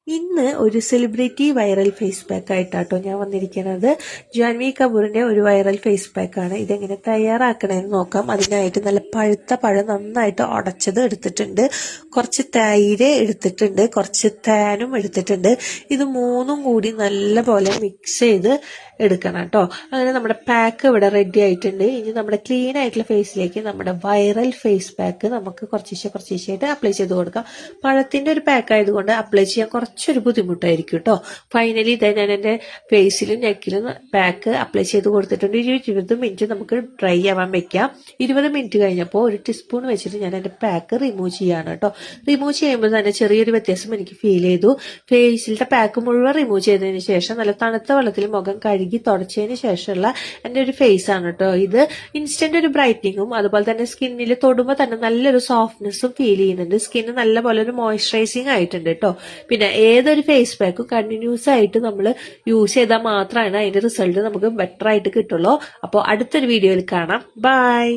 ഇന്ന് ഒരു celebrity viral face pack ആയിട്ടാട്ടോ ഞാൻ വന്നിരിക്കുന്നത്. ജാൻവി കപൂറിന്റെ ഒരു വൈറൽ ഫേസ് പാക്കാണ്. ഇതെങ്ങനെ തയ്യാറാക്കണമെന്ന് നോക്കാം. അതിനായിട്ട് നല്ല പഴുത്ത പഴം നന്നായിട്ട് ഉടച്ചത് എടുത്തിട്ടുണ്ട്, കുറച്ച് തൈര് എടുത്തിട്ടുണ്ട്, കുറച്ച് തേനും എടുത്തിട്ടുണ്ട്. ഇത് മൂന്നും കൂടി നല്ല പോലെ മിക്സ് ചെയ്ത് എടുക്കണം കേട്ടോ. അങ്ങനെ നമ്മുടെ പാക്ക് ഇവിടെ റെഡി ആയിട്ടുണ്ട്. ഇനി നമ്മുടെ ക്ലീൻ ആയിട്ടുള്ള ഫേസിലേക്ക് നമ്മുടെ വൈറൽ ഫേസ് പാക്ക് നമുക്ക് കുറച്ചായിട്ട് അപ്ലൈ ചെയ്ത് കൊടുക്കാം. പഴത്തിന്റെ ഒരു പാക്ക് ആയതുകൊണ്ട് അപ്ലൈ ചെയ്യാൻ കുറച്ചൊരു ബുദ്ധിമുട്ടായിരിക്കും കേട്ടോ. ഫൈനലി ഇതേ ഞാൻ എൻ്റെ ഫേസിലും നെക്കിലും പാക്ക് അപ്ലൈ ചെയ്ത് കൊടുത്തിട്ടുണ്ട്. 20 മിനിറ്റ് നമുക്ക് ഡ്രൈ ആവാൻ വെക്കാം. 20 മിനിറ്റ് കഴിഞ്ഞപ്പോൾ ഒരു ടീസ്പൂൺ വെച്ചിട്ട് ഞാൻ എൻ്റെ പാക്ക് റിമൂവ് ചെയ്യാണ് കേട്ടോ. റിമൂവ് ചെയ്യുമ്പോൾ തന്നെ ചെറിയൊരു വ്യത്യാസം എനിക്ക് ഫീൽ ചെയ്തു. ഫേസിലത്തെ പാക്ക് മുഴുവൻ റിമൂവ് ചെയ്തതിന് ശേഷം നല്ല തണുത്ത വെള്ളത്തിൽ മുഖം കഴുകി തുടച്ചതിന് ശേഷമുള്ള എൻ്റെ ഒരു ഫേസ് ആണ് കേട്ടോ. ഇത് ഇൻസ്റ്റന്റ് ഒരു ബ്രൈറ്റനിങ്ങും അതുപോലെ തന്നെ സ്കിന്നിൽ തൊടുമ്പോൾ തന്നെ നല്ലൊരു സോഫ്റ്റ്നെസ്സും ഫീൽ ചെയ്യുന്നുണ്ട്. സ്കിന്ന് നല്ല പോലെ ഒരു മോയ്സ്ചറൈസിങ് ആയിട്ടുണ്ട് കേട്ടോ. പിന്നെ ഏതൊരു ഫേസ് പാക്കും കണ്ടിന്യൂസ് ആയിട്ട് നമ്മൾ യൂസ് ചെയ്താൽ മാത്രമാണ് അതിന്റെ റിസൾട്ട് നമുക്ക് ബെറ്റർ ആയിട്ട് കിട്ടുള്ളൂ. അപ്പോൾ അടുത്തൊരു വീഡിയോയിൽ കാണാം. ബൈ.